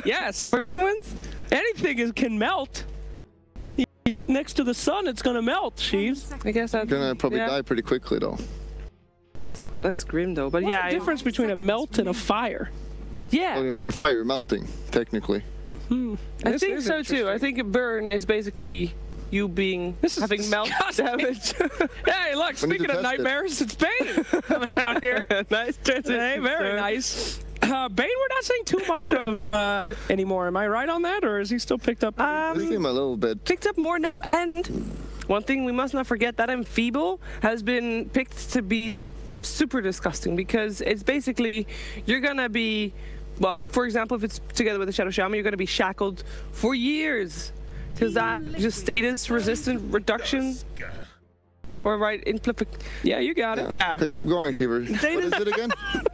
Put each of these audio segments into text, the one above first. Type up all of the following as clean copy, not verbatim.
Yes. Anything can melt. Next to the sun, it's gonna melt, Sheaves. I guess that's Gonna probably die pretty quickly though. That's grim though. But What's the difference between a melt and a fire? Yeah. Well, fire melting, technically. I think so too. I think a burn is basically you having melt damage. Hey, look, speaking of nightmares, it's Bane coming out here. Nice transition. Hey, very nice. Bane, we're not saying too much of anymore. Am I right on that, or is he still picked up? I see him a little bit. Picked up more now. And one thing we must not forget, that Enfeeble has been picked to be super disgusting, because it's basically, you're gonna be, well, for example, if it's together with the Shadow Shaman, you're gonna be shackled for years. Because that just status resistant reduction, or right, yeah, you got it. Going, Beaver. What is it again?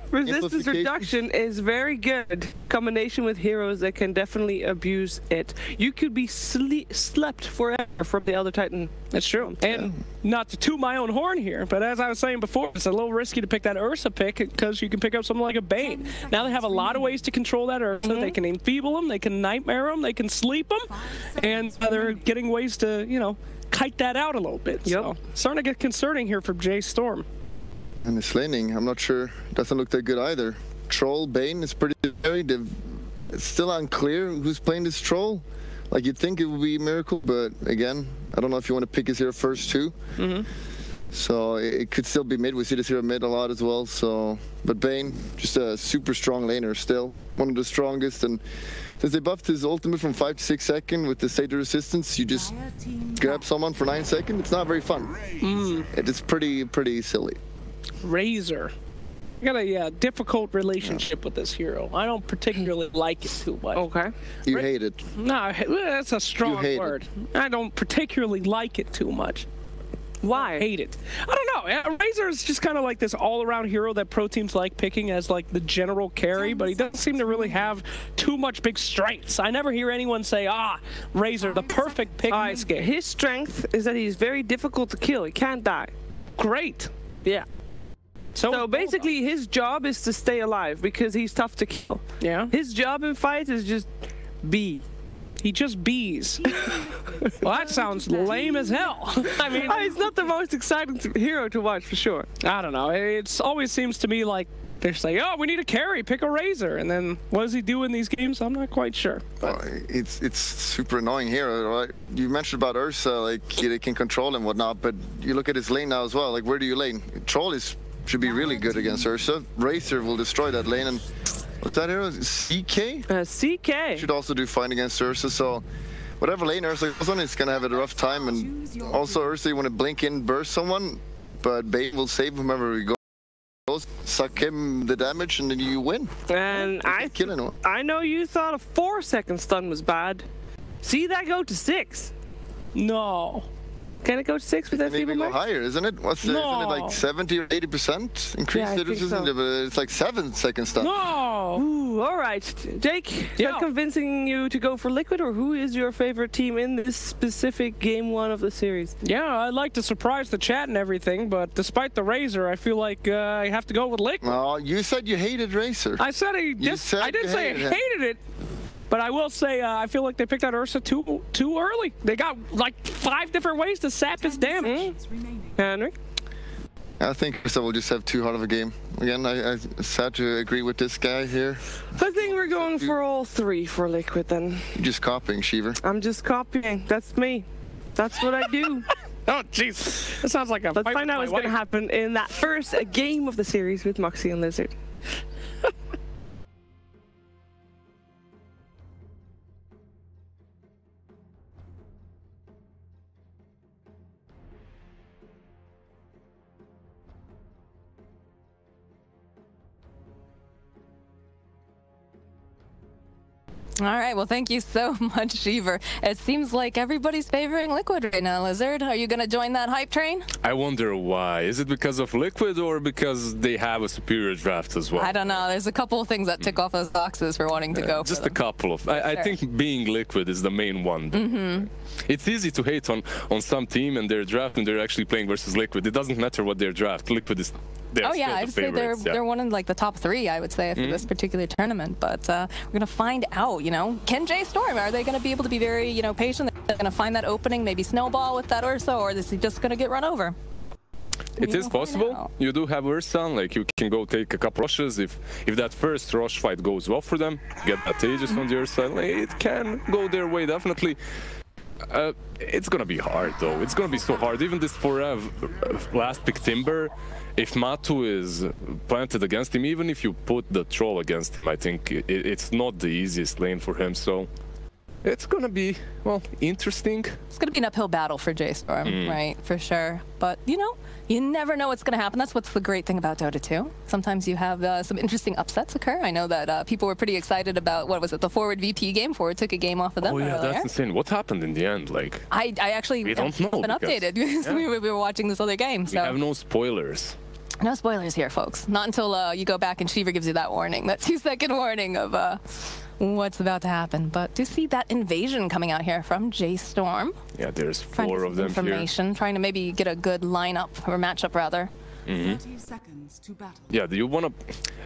Resistance reduction is very good combination with heroes that can definitely abuse it. You could be slept forever from the Elder Titan. That's true. And not to toot my own horn here, but as I was saying before, it's a little risky to pick that Ursa pick because you can pick up something like a Bane. Now they have a lot of ways to control that Ursa. They can enfeeble them, they can nightmare them, they can sleep them, and they're getting ways to, you know, kite that out a little bit. Yep. So starting to get concerning here for J.Storm. And his laning, I'm not sure, doesn't look that good either. Troll, Bane is pretty scary. It's still unclear who's playing this Troll. Like, you'd think it would be Miracle, but again, I don't know if you want to pick his hero first too. So it could still be mid. We see this hero mid a lot as well. So, but Bane, just a super strong laner still, one of the strongest. And since they buffed his ultimate from 5 to 6 seconds with the state of resistance, you just grab someone for 9 seconds. It's not very fun. It is pretty silly. Razor. I got a difficult relationship with this hero. I don't particularly like it too much. Okay. You hate it. No, that's a strong word. I don't particularly like it too much. Why? I hate it. I don't know. Razor is just kind of like this all-around hero that pro teams like picking as like the general carry, but he doesn't seem to really have too much big strengths. I never hear anyone say, Razor, the perfect pick in this game. His strength is that he's very difficult to kill. He can't die. Great. Yeah. So basically, his job is to stay alive because he's tough to kill. Yeah. His job in fights is just be. He just bees. Well, that sounds lame as hell. I mean, he's not the most exciting hero to watch for sure. I don't know. It always seems to me like they're saying, "Oh, we need a carry. Pick a Razor." And then what does he do in these games? I'm not quite sure. But it's super annoying hero, right? You mentioned about Ursa, like they can control and whatnot, but you look at his lane now as well. Like, where do you lane? Troll should be really good against Ursa. Razor will destroy that lane. And what's that hero? CK? CK. Should also do fine against Ursa. So whatever lane Ursa goes on, it's going to have a rough time. And also Ursa, you want to blink in, burst someone, but Bane will save whomever he goes, suck him the damage, and then you win. And I know you thought a 4-second stun was bad. See that go to 6. No. Can it go to 6 with that feeble go higher, isn't it? Isn't it like 70 or 80% increase? Yeah, I think so. It's like 7-second stun. No! Ooh, all right. Jake, not convincing you to go for Liquid, or who is your favorite team in this specific game 1 of the series? Yeah, I'd like to surprise the chat and everything, but despite the Razor, I feel like I have to go with Liquid. No, you said you hated Razor. I said I didn't say I hated it. But I will say, I feel like they picked out Ursa too early. They got like 5 different ways to sap his damage. Henry? I think Ursa will just have too hard of a game. Again, I'm sad to agree with this guy here. I think we're going for all 3 for Liquid then. You're just copying, Shiver. I'm just copying. That's me. That's what I do. Oh, jeez. That sounds like a Let's find out what's going to happen in that first game of the series with Moxie and Lizard. All right, well, thank you so much, Shiver. It seems like everybody's favoring Liquid right now. Lizard, are you going to join that hype train? I wonder why. Is it because of Liquid or because they have a superior draft as well? I don't know. There's a couple of things that tick off those boxes for wanting to go for just them. a couple of. I think being Liquid is the main one. It's easy to hate on some team and their draft and they're actually playing versus Liquid. It doesn't matter what their draft. Liquid is Oh yeah, I'd say they're one of like the top 3, I would say, for this particular tournament. But we're gonna find out. You know, can J.Storm, are they gonna be able to be very, you know, patient? They're gonna find that opening, maybe snowball with that Ursa, or is he just gonna get run over? It is possible. You do have Ursa, like you can go take a couple rushes. If that first rush fight goes well for them, get that Aegis on the Ursa, like, it can go their way definitely. It's gonna be hard though. It's gonna be so hard. Even this Forev last pick Timber, if Matu is planted against him, even if you put the Troll against him, I think it's not the easiest lane for him. So it's gonna be, well, interesting. It's gonna be an uphill battle for J.Storm, right? For sure. But you know, you never know what's gonna happen. That's what's the great thing about Dota 2. Sometimes you have some interesting upsets occur. I know that people were pretty excited about, what was it, the Forward VP game. Forward took a game off of them. Oh yeah, earlier. that's insane. What happened in the end? Like, I actually we don't know. Been updated because we were watching this other game. So we have no spoilers. No spoilers here, folks. Not until you go back and Shiva gives you that warning, that 2-second warning of what's about to happen. But do see that invasion coming out here from J.Storm. Yeah, there's 4 of them information, here. Trying to maybe get a good lineup or matchup rather. 30 seconds to battle. Yeah, you wanna,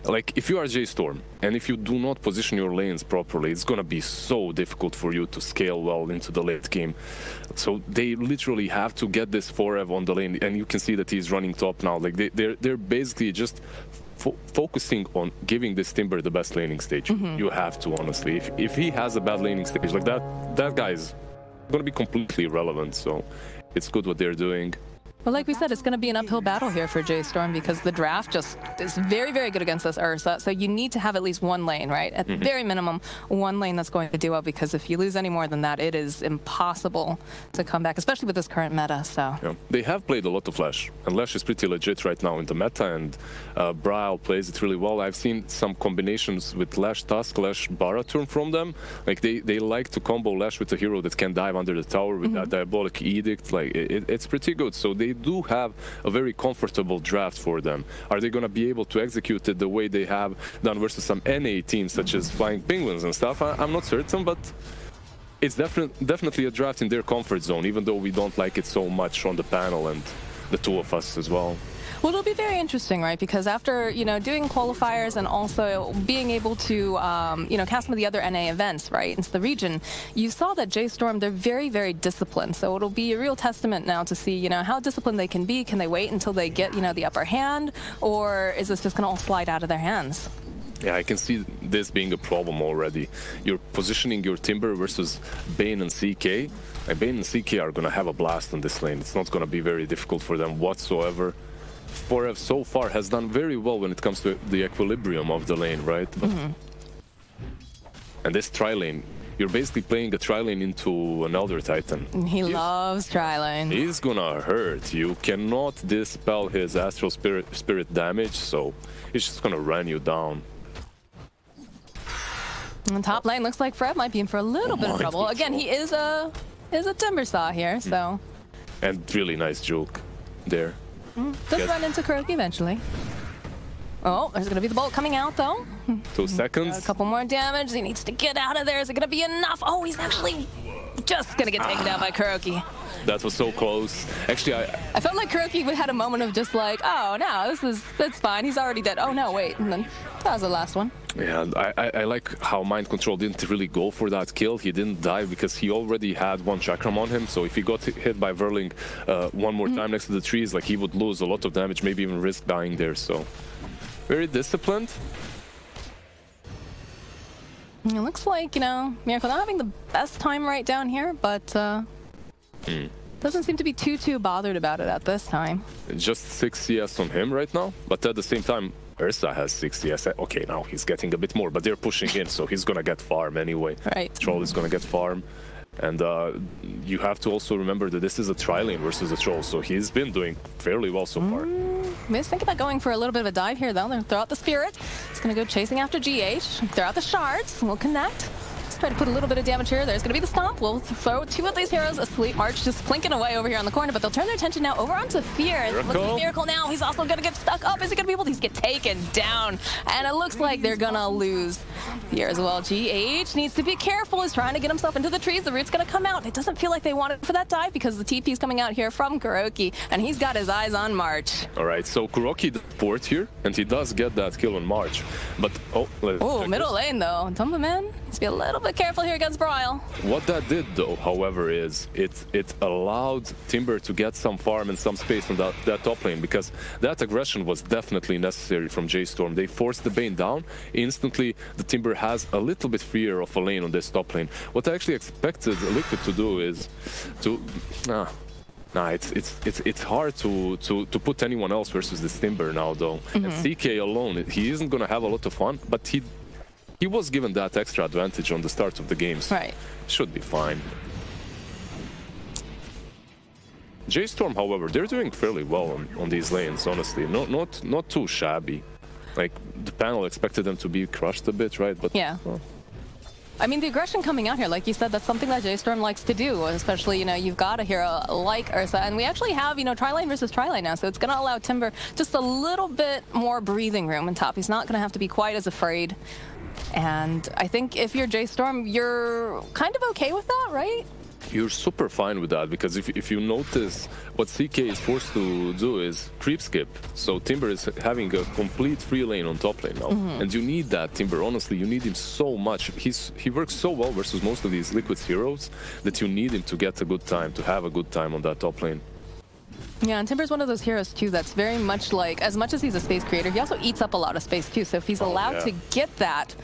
like, if you are J.Storm and if you do not position your lanes properly, it's gonna be so difficult for you to scale well into the late game. So they literally have to get this Forev on the lane, and you can see that he's running top now. Like they're basically just focusing on giving this Timber the best laning stage. You have to, honestly. If he has a bad laning stage like that guy is gonna be completely irrelevant. So it's good what they're doing. Well, like we said, it's going to be an uphill battle here for J.Storm because the draft just is very, very good against this Ursa. So you need to have at least one lane, right? At the very minimum, one lane that's going to do well, because if you lose any more than that, it is impossible to come back, especially with this current meta. So yeah. They have played a lot of Lash, and Lash is pretty legit right now in the meta, and Braille plays it really well. I've seen some combinations with Lash Tusk, Lash Baraturn from them. Like they like to combo Lash with a hero that can dive under the tower with that Diabolic Edict. Like it's pretty good. So they do have a very comfortable draft for them. Are they going to be able to execute it the way they have done versus some NA teams such as Flying Penguins and stuff? I'm not certain, but it's definitely a draft in their comfort zone, even though we don't like it so much on the panel and the 2 of us as well. Well, it'll be very interesting, right? Because after, you know, doing qualifiers and also being able to, you know, cast some of the other NA events, right, into the region, you saw that J.Storm, they're very, very disciplined. So it'll be a real testament now to see, you know, how disciplined they can be. Can they wait until they get, you know, the upper hand? Or is this just going to all slide out of their hands? Yeah, I can see this being a problem already. You're positioning your Timber versus Bane and CK. And Bane and CK are going to have a blast on this lane. It's not going to be very difficult for them whatsoever. Forev so far has done very well when it comes to the equilibrium of the lane, right? But and this tri-lane, you're basically playing a tri-lane into an Elder Titan. He loves tri-lane. He's gonna hurt. You cannot dispel his Astral Spirit damage, so he's just gonna run you down. And top lane looks like Fred might be in for a little bit of trouble. Again, he is a Timber Saw here, so. And really nice juke there. Does run into Kuroki eventually. Oh, there's going to be the bolt coming out, though. 2 seconds. A couple more damage. He needs to get out of there. Is it going to be enough? Oh, he's actually just going to get taken down by Kuroki. That was so close. Actually, I felt like Kuroki had a moment of just like, oh, no, that's fine. He's already dead. Oh, no, wait. And then that was the last one. Yeah, I like how Mind Control didn't really go for that kill. He didn't die because he already had 1 chakram on him. So if he got hit by Verling one more time next to the trees, like he would lose a lot of damage, maybe even risk dying there. So very disciplined. It looks like, you know, Miracle not having the best time right down here, but doesn't seem to be too bothered about it at this time. Just 6 CS on him right now, but at the same time, Ursa has 6 CS. Okay, now he's getting a bit more, but they're pushing in, so he's gonna get farm anyway. Right. Troll is gonna get farm. And you have to also remember that this is a tri-lane versus a Troll, so he's been doing fairly well so far. He's thinking about going for a little bit of a dive here, though. They'll throw out the Spirit. He's going to go chasing after GH. Throw out the Shards. We'll connect. try to put a little bit of damage here. There's going to be the stomp. We'll throw two of these heroes asleep. March just plinking away over here on the corner, but they'll turn their attention now over onto Fear. Looks like Miracle now. He's also going to get stuck up. Is he going to be able to get taken down? And it looks like they're going to lose Fear as well. GH needs to be careful. He's trying to get himself into the trees. The root's going to come out. It doesn't feel like they wanted for that dive because the TP's coming out here from Kuroki, and he's got his eyes on March. All right, so Kuroki the port here, and he does get that kill on March. But, middle lane though. Tumba Man needs to be a little bit careful here against Bryle. What that did though, however, is it allowed Timber to get some farm and some space on that top lane, because that aggression was definitely necessary from J.Storm. They forced the Bane down. Instantly, the Timber has a little bit freer of a lane on this top lane. What I actually expected Liquid to do is to... it's hard to put anyone else versus this Timber now, though. And CK alone, he isn't going to have a lot of fun, but he was given that extra advantage on the start of the games. Right. Should be fine. J.Storm, however, they're doing fairly well on these lanes, honestly. Not too shabby. Like, the panel expected them to be crushed a bit, right? But yeah. Well. I mean, the aggression coming out here, like you said, that's something that J.Storm likes to do, especially, you know, you've got a hero like Ursa, and we actually have, you know, tri-lane versus tri-lane now, so it's going to allow Timber just a little bit more breathing room on top. He's not going to have to be quite as afraid, and I think if you're J.Storm, you're kind of okay with that, right? You're super fine with that, because if you notice, what CK is forced to do is creep skip. So Timber is having a complete free lane on top lane now. And you need that, Timber. Honestly, you need him so much. He works so well versus most of these Liquid's heroes that you need him to get a good time, to have a good time on that top lane. Yeah, and Timber's one of those heroes, too, that's very much like, as much as he's a space creator, he also eats up a lot of space, too. So if he's allowed to get that,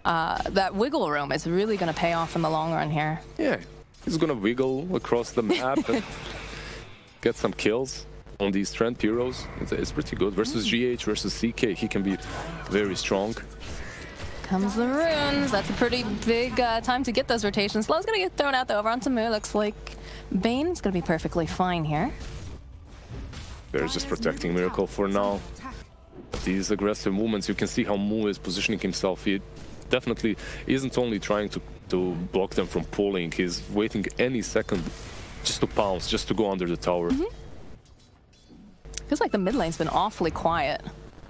that wiggle room, it's really going to pay off in the long run here. Yeah. He's gonna wiggle across the map and get some kills on these trend heroes. It's pretty good. Versus GH, versus CK, he can be very strong. Comes the runes. That's a pretty big time to get those rotations. Slow's gonna get thrown out though over onto Mu. Looks like Bane's gonna be perfectly fine here. They're just protecting Miracle for now. These aggressive movements, you can see how Mu is positioning himself. He definitely isn't only trying to block them from pulling, he's waiting any second just to pounce, just to go under the tower. Feels like the mid lane's been awfully quiet.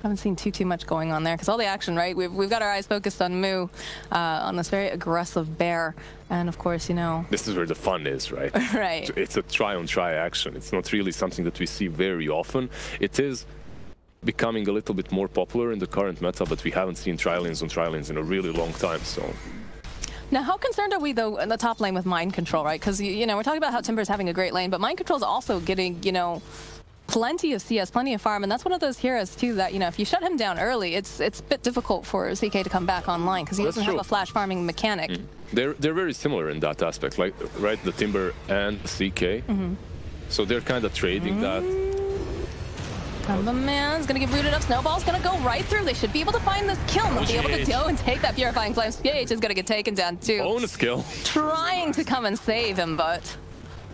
Haven't seen too much going on there, because all the action, right? We've got our eyes focused on Mu, on this very aggressive bear, and of course, you know... This is where the fun is, right? Right. It's a try-on-try action. It's not really something that we see very often. It is becoming a little bit more popular in the current meta, but we haven't seen tri-lanes on tri-lanes in a really long time, so... Now, how concerned are we, though, in the top lane with mind control, right? Because, you know, we're talking about how Timber's having a great lane, but mind control's also getting, you know, plenty of CS, plenty of farm, and that's one of those heroes, too, that, you know, if you shut him down early, it's a bit difficult for CK to come back online, because he doesn't have a flash farming mechanic. They're very similar in that aspect, like, right, the Timber and CK. So they're kind of trading that. Tumba Man's gonna get rooted up. Snowball's gonna go right through. They should be able to find this kill. And they'll be able to go and take that Purifying Flame. GH is gonna get taken down too. Bonus kill. Trying to come and save him, but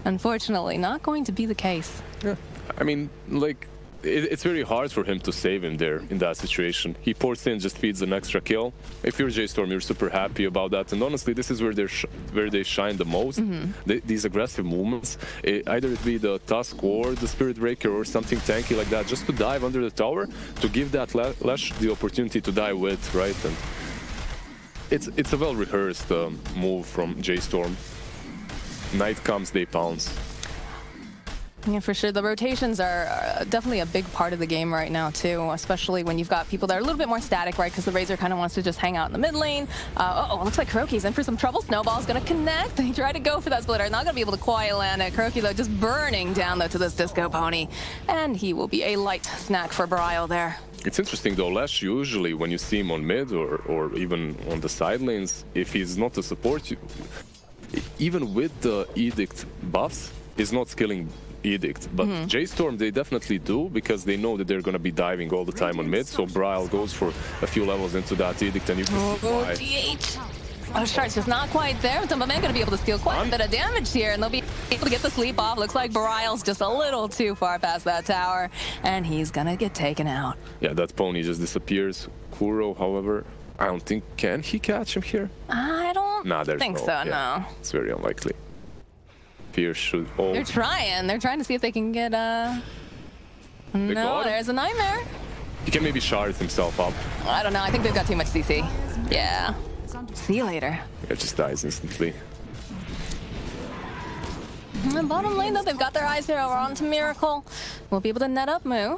unfortunately not going to be the case. Yeah. I mean, like, it's very hard for him to save him there in that situation. He ports in, just feeds an extra kill. If you're J.Storm, you're super happy about that. And honestly, this is where they shine the most. These aggressive movements, either it be the Tusk or the Spirit Breaker or something tanky like that, just to dive under the tower, to give that Lash the opportunity to die with, right? And it's a well-rehearsed move from J.Storm. Night comes, they pounce. Yeah, for sure. The rotations are definitely a big part of the game right now, too, especially when you've got people that are a little bit more static, right? Because the Razor kind of wants to just hang out in the mid lane. Uh-oh, looks like Kuroki's in for some trouble. Snowball's going to connect. They try to go for that splitter. Not going to be able to quiet land it. Kuroki, though, just burning down, though, to this Disco Pony. And he will be a light snack for Bryle there. It's interesting, though. Lash, usually, when you see him on mid or even on the side lanes, if he's not a support, even with the Edict buffs, he's not skilling Edict, but J.Storm, they definitely do, because they know that they're going to be diving all the time on mid, so Bryle goes for a few levels into that Edict, and you can see why. Oh, Shark's just not quite there. Tumba Man going to be able to steal quite a bit of damage here, and they'll be able to get the sleep off. Looks like Bryle's just a little too far past that tower, and he's going to get taken out. Yeah, that pony just disappears. Kuro, however, I don't think, can he catch him here? I don't Nah, there's think no, so, no. It's very unlikely. Fear should... Oh, They're trying to see if they can get, No, there's a nightmare. he can maybe shard himself up. I don't know, I think they've got too much CC. Yeah. See you later. It just dies instantly. And the bottom lane, though, they've got their eyes here over onto Miracle. We'll be able to net up Moo.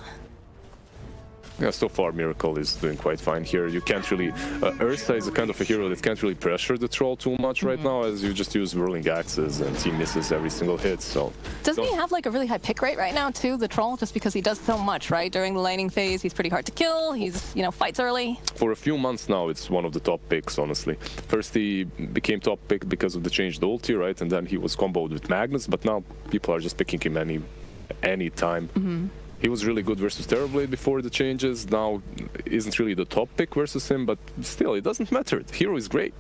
Yeah, so far Miracle is doing quite fine here. You can't really... Ursa is a kind of a hero that can't really pressure the troll too much right now, as you just use whirling axes and he misses every single hit, so... Doesn't he have like a really high pick rate right now too, the troll? Just because he does so much, right? During the laning phase, he's pretty hard to kill. He's, you know, fights early. For a few months now, it's one of the top picks, honestly. First he became top pick because of the changed ulti, right? And then he was comboed with Magnus, but now people are just picking him any time. He was really good versus Terrorblade before the changes. Now isn't really the top pick versus him, but still, it doesn't matter. The hero is great.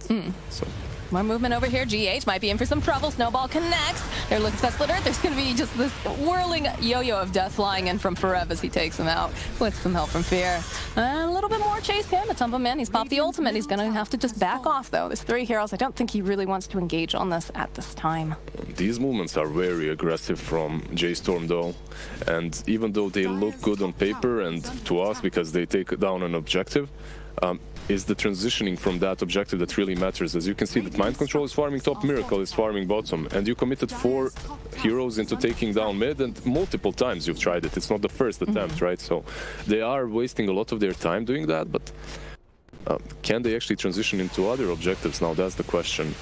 So. More movement over here. GH might be in for some trouble. Snowball connects. They're looking for that splitter. There's going to be just this whirling yo-yo of death flying in from Forev as he takes him out with some help from Fear. A little bit more chase here. Matumba Man, he's popped the ultimate. He's going to have to just back off, though. There's 3 heroes. I don't think he really wants to engage on this at this time. These movements are very aggressive from J.Storm, though. And even though they look good on paper and to us because they take down an objective, is the transitioning from that objective that really matters. As you can see, that Mind Control is farming top, Miracle is farming bottom, and you committed 4 heroes into taking down mid, and multiple times you've tried it. It's not the first attempt, right? So they are wasting a lot of their time doing that, but can they actually transition into other objectives now? That's the question.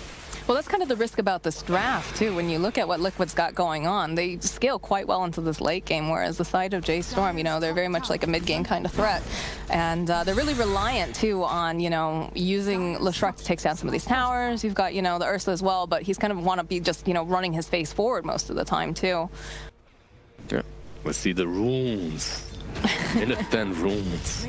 Well, that's kind of the risk about this draft, too. When you look at what Liquid's got going on, they scale quite well into this late game, whereas the side of J.Storm, you know, they're very much like a mid-game kind of threat. And they're really reliant, too, on, you know, using Leshrac to take down some of these towers. You've got, you know, the Ursa as well, but he's kind of want to be just, you know, running his face forward most of the time, too. Yeah. Let's see the runes. Minute 10 runes.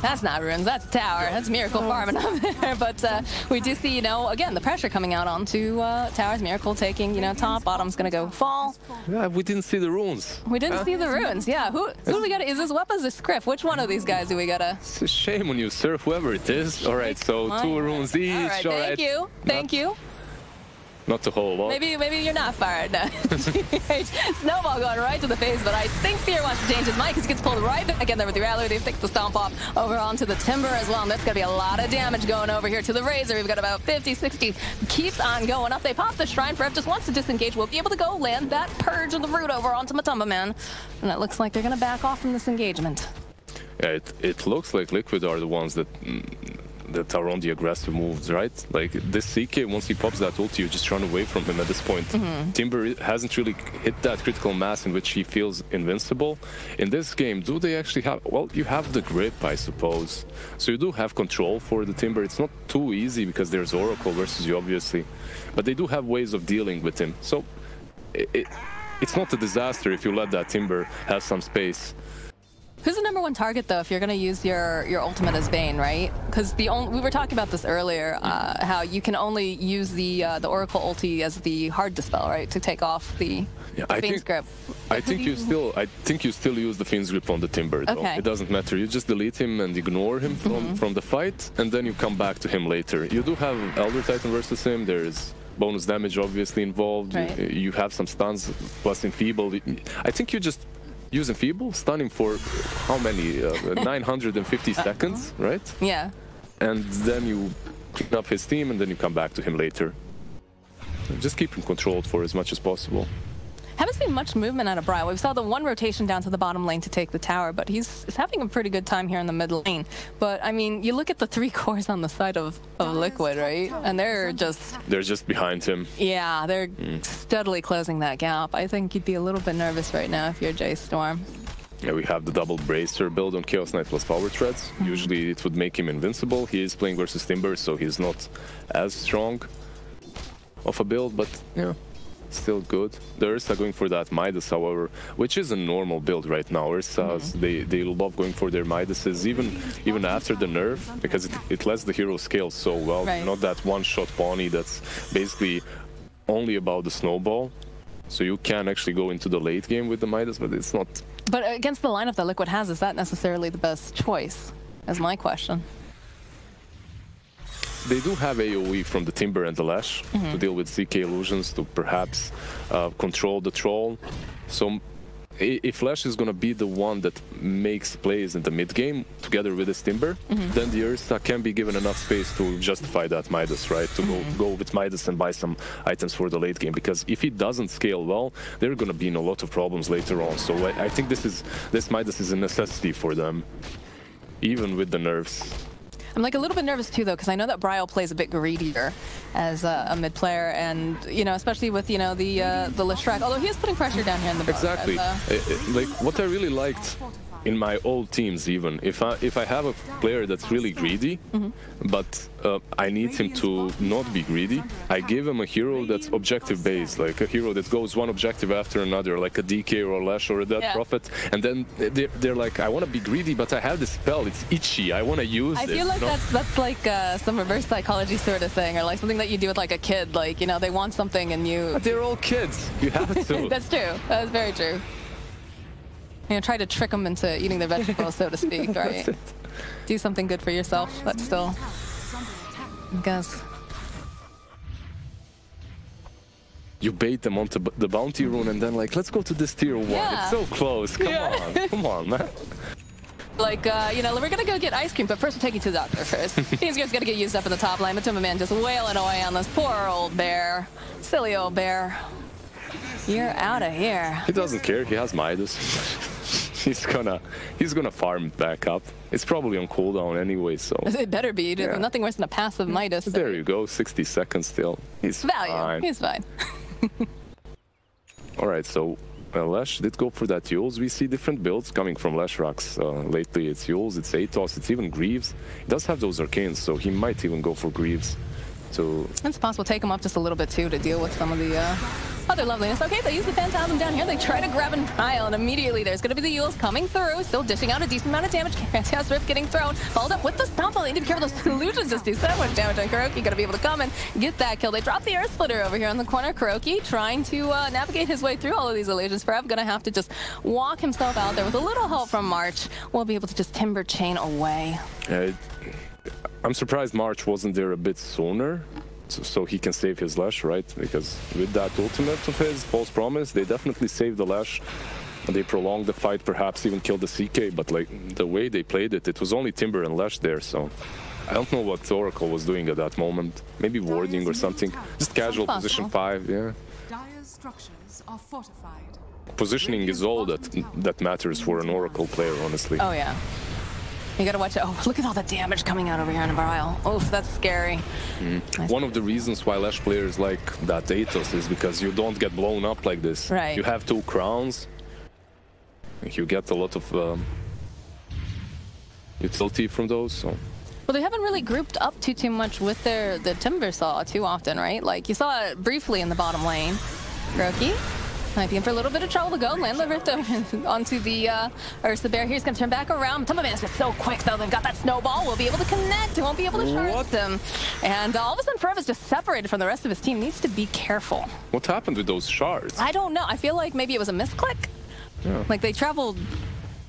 That's not runes, that's tower. That's Miracle farming up there. But we do see, you know, again, the pressure coming out onto towers. Miracle taking, you know, top. Bottom's going to go fall. Yeah, we didn't see the runes. We didn't see the runes, yeah. Who do we got to... Is this Weapons or Scriff? Which one of these guys do we got to... It's a shame on you, sir, whoever it is. All right, so 2 runes each. All right, thank you. Thank you. Not the whole lot. Maybe you're not fired. No. Snowball going right to the face, but I think Fear wants to change his mind because he gets pulled right back in there with the Rally. They've picked the Stomp off over onto the Timber as well, and that's going to be a lot of damage going over here to the Razor. We've got about 50, 60. Keeps on going up. They pop the Shrine. Forev just wants to disengage. We'll be able to go land that Purge of the Root over onto Matumba Man. And it looks like they're going to back off from this engagement. Yeah, it looks like Liquid are the ones that are on the aggressive moves, right? Like this CK, once he pops that ulti, you just run away from him at this point. Timber hasn't really hit that critical mass in which he feels invincible. In this game, do they actually have... Well, you have the grip, I suppose. So you do have control for the Timber. It's not too easy because there's Oracle versus you, obviously. But they do have ways of dealing with him. So it's not a disaster if you let that Timber have some space. Who's the #1 target, though, if you're going to use your ultimate as Bane, right? Because we were talking about this earlier, how you can only use the Oracle ulti as the hard dispel, right, to take off the Fiend's Grip. I think you still use the Fiend's Grip on the Timber, though. Okay. It doesn't matter. You just delete him and ignore him from the fight, and then you come back to him later. You do have Elder Titan versus him. There's bonus damage obviously involved. Right. You have some stuns plus Enfeeble. I think you just use Enfeeble, stun him for how many? 950 seconds, right? Yeah. And then you clean up his team, and then you come back to him later. Just keep him controlled for as much as possible. Haven't seen much movement out of Bri. We saw the 1 rotation down to the bottom lane to take the tower, but he's having a pretty good time here in the mid lane. But, I mean, you look at the 3 cores on the side of Liquid, right? And they're just behind him. Yeah, they're steadily closing that gap. I think you'd be a little bit nervous right now if you're J.Storm. Yeah, we have the double Bracer build on Chaos Knight plus Power Treads. Usually it would make him invincible. He is playing versus Timber, so he's not as strong of a build, but yeah, still good. The Ursa going for that Midas, however, which is a normal build right now. Ursas, they love going for their Midases, even after the nerf, because it lets the hero scale so well. Right. Not that one-shot Pawnee that's basically only about the snowball. So you can actually go into the late game with the Midas, but it's not... But against the lineup that Liquid has, is that necessarily the best choice? Is my question. they do have AoE from the Timber and the Lash to deal with CK illusions, to perhaps control the Troll. So if Lash is going to be the one that makes plays in the mid game together with his Timber, then the Ursa can be given enough space to justify that Midas, right? To go with Midas and buy some items for the late game. Because if he doesn't scale well, they're going to be in a lot of problems later on. So I think this Midas is a necessity for them, even with the nerfs. I'm like a little bit nervous too, though, because I know that Bryle plays a bit greedier as a mid player, and especially with the Leshrac. Although he is putting pressure down here in the bottom. Exactly. Like what I really liked in my old teams, even if I have a player that's really greedy, but I need him to not be greedy, I give him a hero that's objective based, like a hero that goes one objective after another, like a DK or a Lash or a Death Prophet, and then they're like, I want to be greedy, but I have this spell, it's itchy, I want to use it. I feel like that's like some reverse psychology sort of thing, or like something that you do with like a kid, like they want something and you. But they're all kids. You have to. That's true. That's very true. Try to trick them into eating their vegetables, so to speak, right? Do something good for yourself, but still, I guess. You bait them onto the bounty rune and then like, let's go to this tier 1. It's so close. Come on, man. Like, we're gonna go get ice cream, but first we'll take you to the doctor first. He's just gonna get used up in the top lane, but Timberman just wailing away on this poor old bear. Silly old bear. You're out of here. He doesn't care, he has Midas. He's gonna farm it back up. It's probably on cooldown anyway, so. It better be. Yeah. Nothing worse than a passive Midas. There you go, 60 seconds still. He's fine. He's fine. Alright, so Lash did go for that Yules. We see different builds coming from Leshrac. Lately it's Yules, it's Atos, it's even Greaves. He does have those Arcanes, so he might even go for Greaves. It's possible take him up just a little bit too to deal with some of the other loveliness. Okay, they use the Phantasm down here. They try to grab and pile, and immediately there's going to be the Yules coming through, still dishing out a decent amount of damage. Chaos Rift getting thrown, followed up with the Stomp. They need to be careful. Those illusions just do so much damage on Kuroki. Got to be able to come and get that kill. They drop the Earth Splitter over here in the corner. Kuroki trying to navigate his way through all of these illusions. Forever going to have to just walk himself out there with a little help from March. We'll be able to just Timber Chain away. I'm surprised March wasn't there a bit sooner. So he can save his Lash, right? Because with that ultimate of his, False Promise, they definitely saved the Lash. And they prolonged the fight, perhaps even killed the CK, but like the way they played it, it was only Timber and Lash there, so I don't know what Oracle was doing at that moment. Maybe warding or something. Just casual position 5, yeah. Dire's structures are fortified. Positioning is all that matters for an Oracle player, honestly. Oh yeah. You gotta watch it. Oh, look at all the damage coming out over here in Bryle. Oof, that's scary. Nice. One of the reasons why Lash players like that Atos is because you don't get blown up like this. Right. You have 2 crowns. You get a lot of utility from those. So. Well, they haven't really grouped up too much with their Timber Saw too often, right? Like you saw it briefly in the bottom lane. Roki might be in for a little bit of trouble to go. Land the Rift onto the Ursa Bear. He's going to turn back around. Timberman's just so quick, though. They've got that snowball. We'll be able to connect. He won't be able to charge him. And all of a sudden, Forever's just separated from the rest of his team. Needs to be careful. What happened with those shards? I don't know. I feel like maybe it was a misclick. Yeah. Like they traveled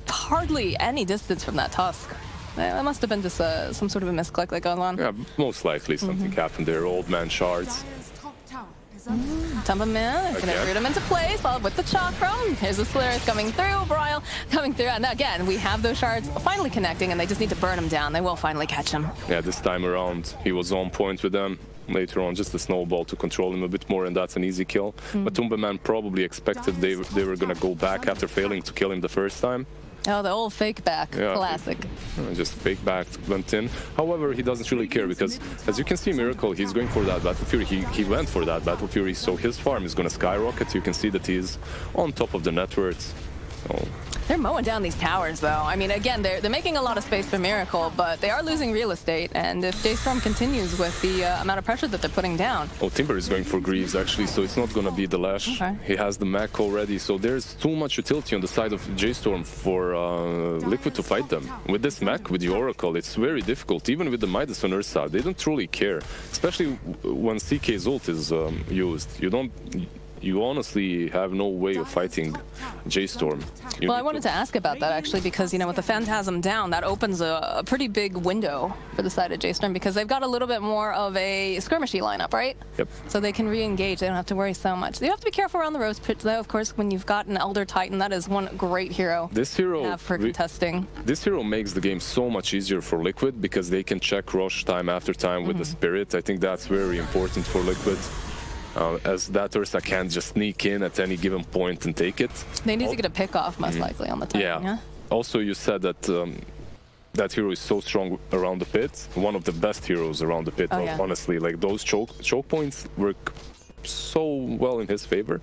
hardly any distance from that Tusk. That must have been just some sort of a misclick that going on. Yeah, most likely something happened there. Old man shards. Timberman is going to root him into place, followed with the Chakra. Here's the Solaris coming through, Bryle coming through. And again, we have those shards finally connecting, and they just need to burn him down. They will finally catch him. Yeah, this time around, he was on point with them. Later on, just a snowball to control him a bit more, and that's an easy kill. But Timberman probably expected they were going to go back after failing to kill him the first time. Oh, the old fake back, classic. Just fake back went in. However, he doesn't really care because, as you can see, Miracle, he's going for that Battle Fury. He went for that Battle Fury, so his farm is going to skyrocket. You can see that he's on top of the net worth. So. They're mowing down these towers, though. I mean, again, they're making a lot of space for Miracle, but they are losing real estate. And if J.Storm continues with the amount of pressure that they're putting down... Oh, Timber is going for Greaves, actually, so it's not going to be the Lash. Okay. He has the mech already, so there's too much utility on the side of J.Storm for Liquid to fight them. With this mech, with the Oracle, it's very difficult. Even with the Midas and Ursa, they don't truly care. Especially when CK's ult is used. you honestly have no way of fighting J.Storm. Well, I wanted to ask about that actually, because you know, with the Phantasm down, that opens a pretty big window for the side of J.Storm, because they've got a little bit more of a skirmishy lineup, right? Yep. So they can re-engage. They don't have to worry so much. You have to be careful around the Rose Pit, though. Of course, when you've got an Elder Titan, that is one great hero. This hero to have for contesting. This hero makes the game so much easier for Liquid, because they can check rush time after time with the Spirit. I think that's very important for Liquid. As that Ursa can't just sneak in at any given point and take it. They need to get a pick off, most likely, on the Titan, yeah? Also, you said that that hero is so strong around the pit. One of the best heroes around the pit, honestly. Like, those choke points work so well in his favor.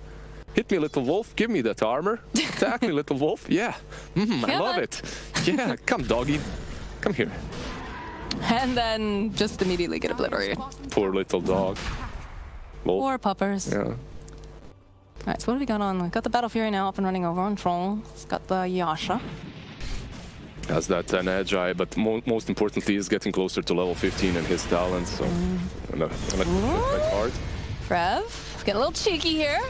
Hit me, little wolf. Give me that armor. Attack me, little wolf. Yeah. I love it. Yeah, come, doggy. Come here. And then just immediately get obliterated. Poor little dog. Poor puppers. Yeah. All right, so what have we got on? We've got the Battle Fury now up and running over on Troll. It's got the Yasha. Has that 10 Agi, but most importantly is getting closer to level 15 in his talent, so gonna fight hard. Frev, getting a little cheeky here.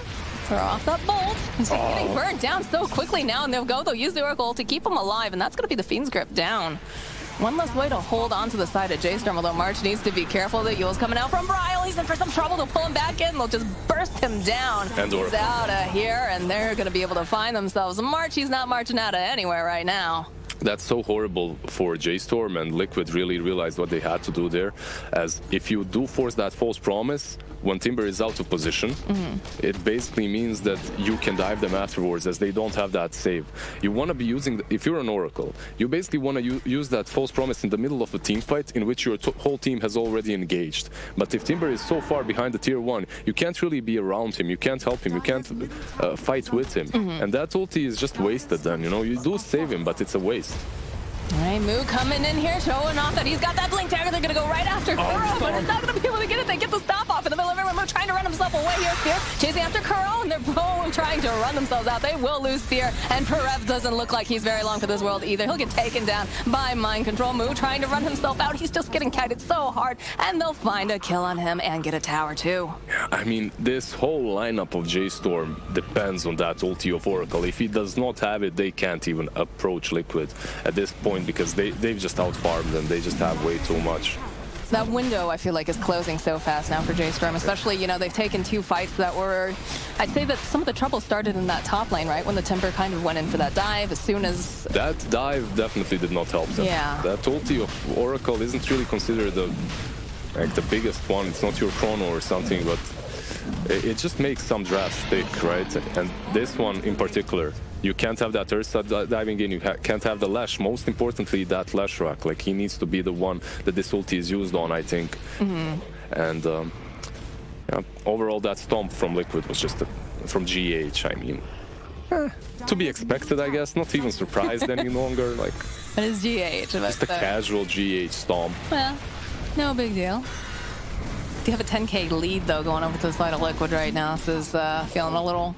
Throw off that bolt. He's just getting burnt down so quickly now, and they'll use the Oracle to keep him alive, and that's going to be the Fiend's Grip down. One less way to hold on to the side of J.Storm, although March needs to be careful. The Yule's coming out from Bryle. He's in for some trouble. They'll pull him back in. They'll just burst him down. And he's out of here, and they're going to be able to find themselves. March, he's not marching out of anywhere right now. That's so horrible for J.Storm, and Liquid really realized what they had to do there. As if you do force that false promise, when Timber is out of position, it basically means that you can dive them afterwards, as they don't have that save. You want to be using, if you're an Oracle, you basically want to use that false promise in the middle of a team fight in which your whole team has already engaged. But if Timber is so far behind the tier 1, you can't really be around him, you can't help him, you can't fight with him. And that ulti is just wasted then, you know? You do save him, but it's a waste. All right, Moo coming in here, showing off that he's got that blink dagger. They're going to go right after Kuro, but it's not going to be able to get it. They get the stop off in the middle of everyone. Moo trying to run himself away here. Fear chasing after Kuro, and they're both trying to run themselves out. They will lose Fear, and Perev doesn't look like he's very long for this world either. He'll get taken down by Mind Control. Moo trying to run himself out. He's just getting kited so hard, and they'll find a kill on him and get a tower too. I mean, this whole lineup of J.Storm depends on that ulti of Oracle. If he does not have it, they can't even approach Liquid at this point, because they've just outfarmed them. They just have way too much. That window, I feel like, is closing so fast now for J.Storm, especially, you know, they've taken 2 fights that were, I'd say that some of the trouble started in that top lane, right? When the Timber kind of went in for that dive as soon as... That dive definitely did not help them. Yeah. That ulti of Oracle isn't really considered the biggest one. It's not your chrono or something, but it just makes some drafts stick, right? And this one in particular, you can't have that Ursa diving in, you can't have the Lash. Most importantly, that Lash rack. Like, he needs to be the one that this ulti is used on, I think. And yeah, overall, that stomp from Liquid was just from GH, I mean. To be expected, I guess. Not even surprised any longer. Like, it is GH. Just a casual GH stomp. Well, no big deal. You have a 10k lead, though, going over to the side of Liquid right now. This is feeling a little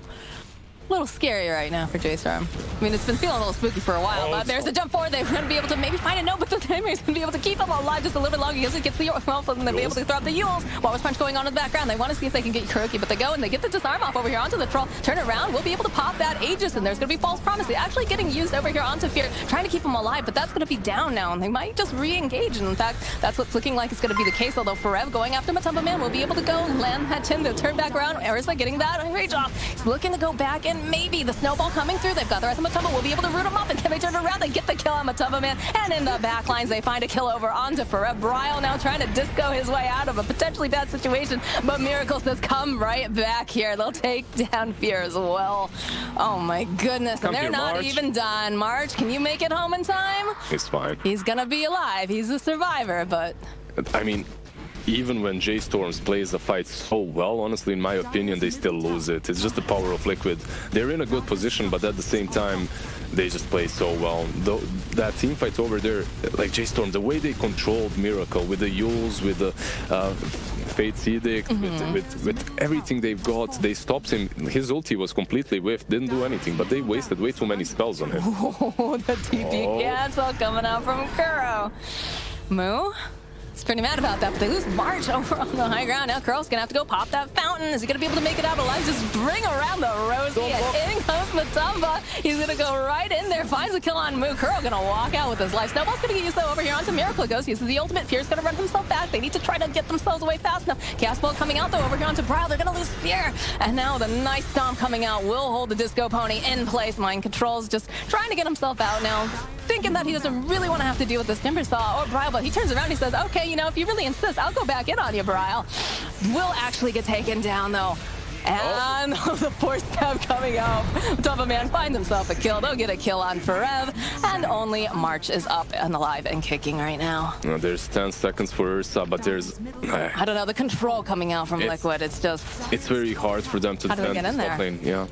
scary right now for J.Storm. I mean, it's been feeling a little spooky for a while, but there's a jump forward. They're going to be able to maybe find a note, but the Timer's going to be able to keep them alive just a little bit longer because it gets the Yules, and they'll be able to throw up the Yules. Walrus Punch going on in the background. They want to see if they can get Kuroki, but they go and they get the disarm off over here onto the Troll. Turn around. We'll be able to pop that Aegis, and there's going to be False Promise. They're actually getting used over here onto Fear, trying to keep them alive, but that's going to be down now, and they might just re-engage. And in fact, that's what's looking like it's going to be the case, although Forev going after Matumba Man will be able to go land that Tin. They'll turn back around. Ursa getting that rage off. He's looking to go back, and maybe the snowball coming through. They've got the rest of Matumba. We'll be able to root him up, and can they turn around? They get the kill on Matumba Man, and in the back lines, they find a kill over onto Forev. Bryle now trying to disco his way out of a potentially bad situation, but Miracle says, come right back here. They'll take down Fear as well. Oh my goodness, and they're not even done. March, can you make it home in time? He's fine. He's gonna be alive. He's a survivor, but... I mean, even when J.Storm plays the fight so well, honestly, in my opinion, they still lose it. It's just the power of Liquid. They're in a good position, but at the same time, they just play so well. That team fight over there, like J.Storm, the way they controlled Miracle with the Yules, with the Fate's Edict, with everything they've got, they stopped him. His ulti was completely whiffed, didn't do anything, but they wasted way too many spells on him. Oh, the TP cancel coming out from Kuro. Moo? He's pretty mad about that, but they lose March over on the high ground. Now Curl's gonna have to go pop that fountain. Is he gonna be able to make it out alive? Just bring around the Rosie, and in comes Matumba. He's gonna go right in there, finds a kill on Moo. Curl gonna walk out with his life. Snowball's gonna get used though over here onto Miracle Ghost. Uses the ultimate. Fear's gonna run himself back. They need to try to get themselves away fast enough. Chaos Ball coming out though over here onto Brile. They're gonna lose Fear. And now the nice Stomp coming out will hold the Disco Pony in place. Mind Control's just trying to get himself out now, thinking that he doesn't really want to have to deal with this Timber Saw or Brile, but he turns around and he says, okay, you know, if you really insist, I'll go back in on you, Brile. Will actually get taken down, though. And the force stab coming out. Matumba Man finds himself a kill. They'll get a kill on Forev. And only March is up and alive and kicking right now. There's 10 seconds for Ursa, but there's... I don't know, the control coming out from Liquid, it's just... It's very hard for them to defend top lane, yeah.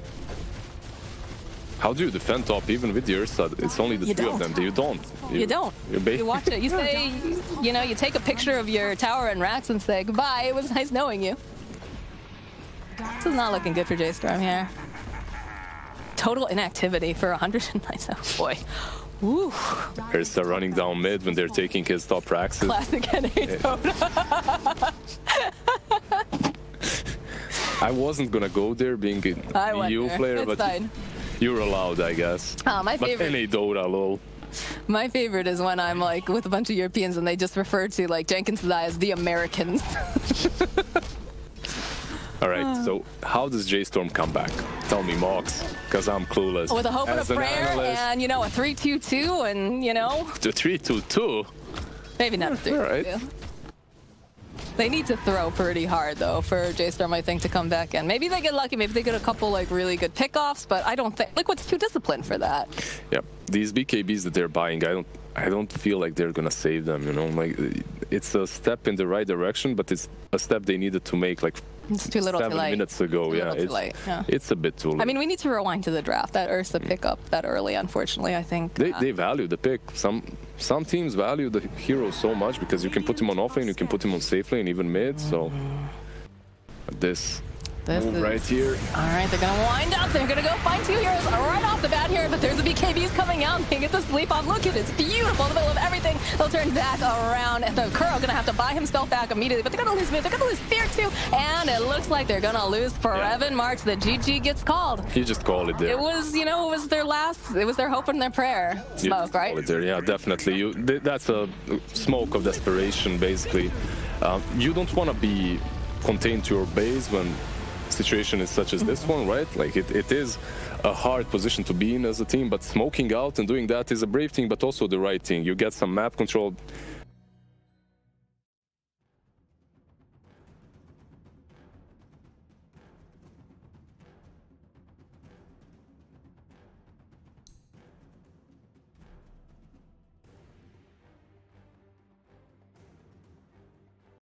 How do you defend top even with the Ursa? It's only the two of them. You don't. You don't. You watch it. You say, you know, you take a picture of your tower and racks and say, goodbye, it was nice knowing you. This is not looking good for J.Storm here. Total inactivity for 109. Oh boy. Woo. Ursa running down mid when they're taking his top racks. Classic NA Dota. I wasn't gonna go there being a EU player, but fine. You're allowed, I guess. My favorite. But NA Dota, lol. My favorite is when I'm like with a bunch of Europeans and they just refer to like Jenkins and I as the Americans. All right, so how does J.Storm come back? Tell me, Mox, because I'm clueless. With a hope and a prayer and, you know, a 3-2-2 and, you know. The 3-2-2? Maybe not a 3-2-2. Right. They need to throw pretty hard, though, for J.Storm, I think, to come back in. Maybe they get lucky. Maybe they get a couple, like, really good pickoffs, but I don't think... Liquid's too disciplined for that. Yeah, these BKBs that they're buying, I don't feel like they're gonna save them, you know? Like, it's a step in the right direction, but it's a step they needed to make, like, it's too little 7 minutes ago. It's a bit too late. I mean, we need to rewind to the draft. That Ursa pickup that early, unfortunately, I think. They value the pick. Some teams value the hero so much because you can put him on off lane, you can put him on safe lane, even mid. So this move right here. All right, they're gonna wind up. They're gonna go find two heroes right off the bat here, but there's the BKBs coming out. They get the sleep off. Look at it, it's beautiful in the middle of everything. They'll turn back around, and the Kuro gonna have to buy himself back immediately, but they're gonna lose mid, they're gonna lose Fear too, and it looks like they're gonna lose Forever March. The GG gets called. You just call it there. It was, you know, it was their hope and their prayer. Smoke, right? Call it there. Yeah, definitely. That's a smoke of desperation, basically. You don't want to be contained to your base when situation is such as this one, right? Like it is a hard position to be in as a team, but smoking out and doing that is a brave thing, but also the right thing. You get some map control.